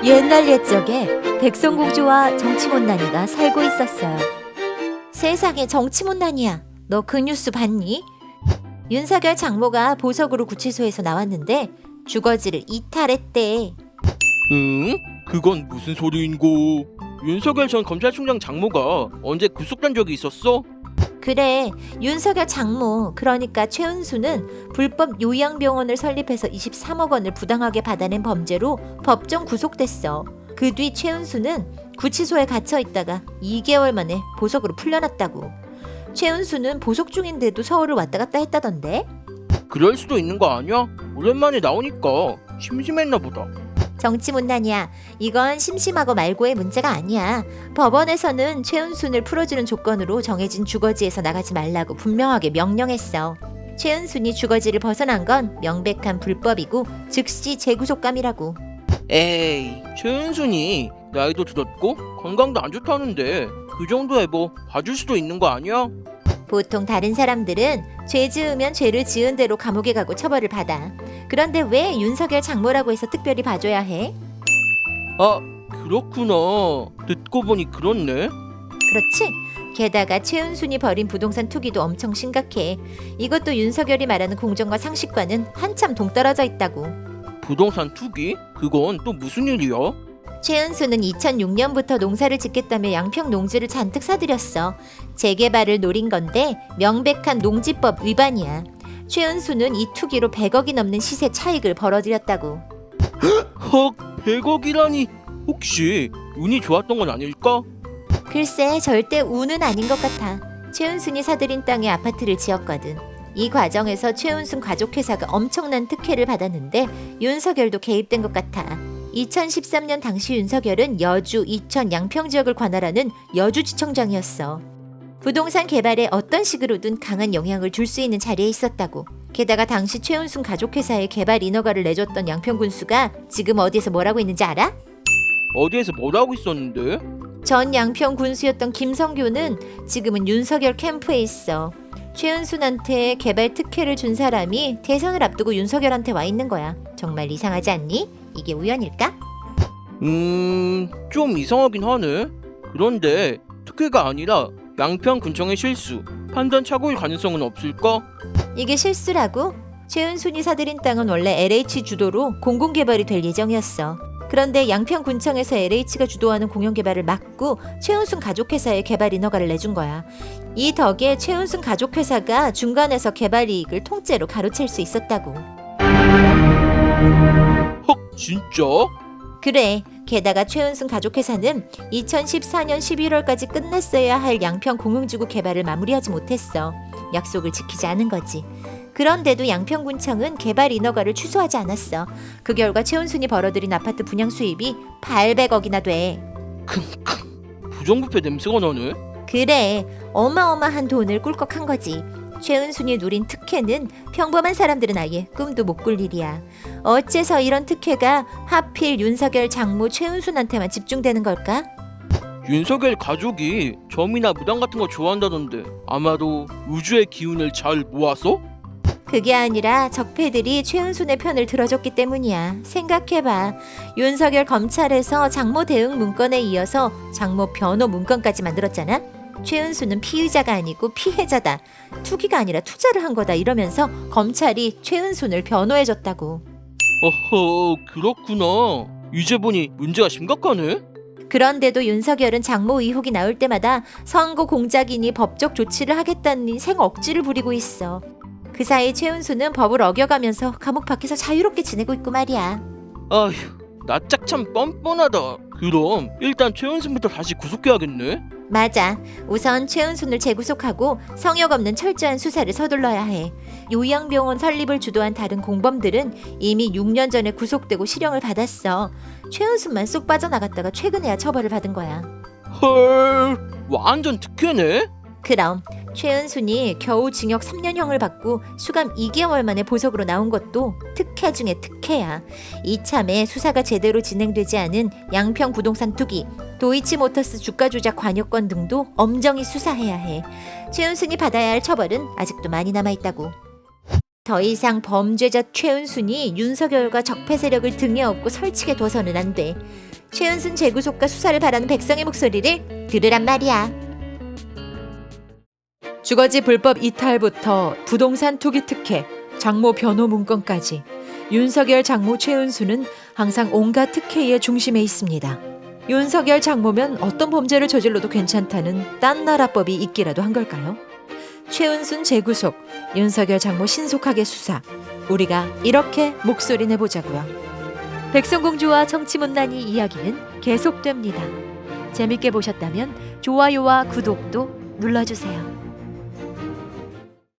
옛날 옛적에 백성공주와 정치못난이가 살고 있었어요. 세상에, 정치못난이야. 너 그 뉴스 봤니? 윤석열 장모가 보석으로 구치소에서 나왔는데 주거지를 이탈했대. 응? 그건 무슨 소리인고? 윤석열 전 검찰총장 장모가 언제 구속된 적이 있었어? 그래, 윤석열 장모, 그러니까 최은수는 불법 요양병원을 설립해서 23억 원을 부당하게 받아낸 범죄로 법정 구속됐어. 그 뒤 최은수는 구치소에 갇혀 있다가 2개월 만에 보석으로 풀려났다고. 최은수는 보석 중인데도 서울을 왔다 갔다 했다던데? 그럴 수도 있는 거 아니야? 오랜만에 나오니까 심심했나 보다. 정치문난이야. 이건 심심하고 말고의 문제가 아니야. 법원에서는 최은순을 풀어주는 조건으로 정해진 주거지에서 나가지 말라고 분명하게 명령했어. 최은순이 주거지를 벗어난 건 명백한 불법이고 즉시 재구속감이라고. 에이, 최은순이 나이도 들었고 건강도 안 좋다는데 그 정도에 뭐 봐줄 수도 있는 거 아니야? 보통 다른 사람들은 죄 지으면 죄를 지은 대로 감옥에 가고 처벌을 받아. 그런데 왜 윤석열 장모라고 해서 특별히 봐줘야 해? 아, 그렇구나. 듣고 보니 그렇네. 그렇지? 게다가 최은순이 벌인 부동산 투기도 엄청 심각해. 이것도 윤석열이 말하는 공정과 상식과는 한참 동떨어져 있다고. 부동산 투기? 그건 또 무슨 일이야? 최은수는 2006년부터 농사를 짓겠다며 양평 농지를 잔뜩 사들였어. 재개발을 노린 건데 명백한 농지법 위반이야. 최은수는 이 투기로 100억이 넘는 시세 차익을 벌어들였다고. 헉, 100억이라니. 혹시 운이 좋았던 건 아닐까? 글쎄, 절대 운은 아닌 것 같아. 최은순이 사들인 땅에 아파트를 지었거든. 이 과정에서 최은순 가족회사가 엄청난 특혜를 받았는데 윤석열도 개입된 것 같아. 2013년 당시 윤석열은 여주, 이천, 양평 지역을 관할하는 여주지청장이었어. 부동산 개발에 어떤 식으로든 강한 영향을 줄 수 있는 자리에 있었다고. 게다가 당시 최은순 가족회사에 개발 인허가를 내줬던 양평 군수가 지금 어디에서 뭐라고 있는지 알아? 어디에서 뭐라고 있었는데? 전 양평 군수였던 김성교는 지금은 윤석열 캠프에 있어. 최은순한테 개발 특혜를 준 사람이 대선을 앞두고 윤석열한테 와 있는 거야. 정말 이상하지 않니? 이게 우연일까? 좀 이상하긴 하네. 그런데 특혜가 아니라 양평군청의 실수, 판단 착오일 가능성은 없을까? 이게 실수라고? 최은순이 사들인 땅은 원래 LH 주도로 공공개발이 될 예정이었어. 그런데 양평군청에서 LH가 주도하는 공영개발을 막고 최은순 가족회사에 개발 인허가를 내준 거야. 이 덕에 최은순 가족회사가 중간에서 개발 이익을 통째로 가로챌 수 있었다고. 헉, 진짜? 그래. 게다가 최은순 가족회사는 2014년 11월까지 끝냈어야 할 양평 공흥지구 개발을 마무리하지 못했어. 약속을 지키지 않은 거지. 그런데도 양평군청은 개발 인허가를 취소하지 않았어. 그 결과 최은순이 벌어들인 아파트 분양 수입이 800억이나 돼. 킁킁, 부정부패 냄새가 나네. 그래, 어마어마한 돈을 꿀꺽한 거지. 최은순이 누린 특혜는 평범한 사람들은 아예 꿈도 못 꿀 일이야. 어째서 이런 특혜가 하필 윤석열 장모 최은순한테만 집중되는 걸까? 윤석열 가족이 점이나 무당 같은 거 좋아한다던데 아마도 우주의 기운을 잘 모아서? 그게 아니라 적폐들이 최은순의 편을 들어줬기 때문이야. 생각해봐. 윤석열 검찰에서 장모 대응 문건에 이어서 장모 변호 문건까지 만들었잖아. 최은순은 피의자가 아니고 피해자다. 투기가 아니라 투자를 한 거다 이러면서 검찰이 최은순을 변호해줬다고. 어허, 그렇구나. 이제 보니 문제가 심각하네. 그런데도 윤석열은 장모 의혹이 나올 때마다 선거 공작이니 법적 조치를 하겠다니 생억지를 부리고 있어. 그 사이 최은수는 법을 어겨가면서 감옥 밖에서 자유롭게 지내고 있고 말이야. 아휴, 낯짝 참 뻔뻔하다. 그럼 일단 최은순부터 다시 구속해야겠네. 맞아. 우선 최은순을 재구속하고 성역 없는 철저한 수사를 서둘러야 해. 요양병원 설립을 주도한 다른 공범들은 이미 6년 전에 구속되고 실형을 받았어. 최은순만 쏙 빠져나갔다가 최근에야 처벌을 받은 거야. 헐, 완전 특혜네. 그럼 최은순이 겨우 징역 3년형을 받고 수감 2개월 만에 보석으로 나온 것도 특혜 중에 특혜야. 이참에 수사가 제대로 진행되지 않은 양평 부동산 투기, 도이치모터스 주가 조작 관여권 등도 엄정히 수사해야 해. 최은순이 받아야 할 처벌은 아직도 많이 남아있다고. 더 이상 범죄자 최은순이 윤석열과 적폐 세력을 등에 업고 설치게 둬서는 안 돼. 최은순 재구속과 수사를 바라는 백성의 목소리를 들으란 말이야. 주거지 불법 이탈부터 부동산 투기 특혜, 장모 변호 문건까지 윤석열 장모 최은수는 항상 온갖 특혜의 중심에 있습니다. 윤석열 장모면 어떤 범죄를 저질러도 괜찮다는 딴 나라법이 있기라도 한 걸까요? 최은순 재구속, 윤석열 장모 신속하게 수사. 우리가 이렇게 목소리 내보자고요. 백성공주와 정치문난이 이야기는 계속됩니다. 재밌게 보셨다면 좋아요와 구독도 눌러주세요.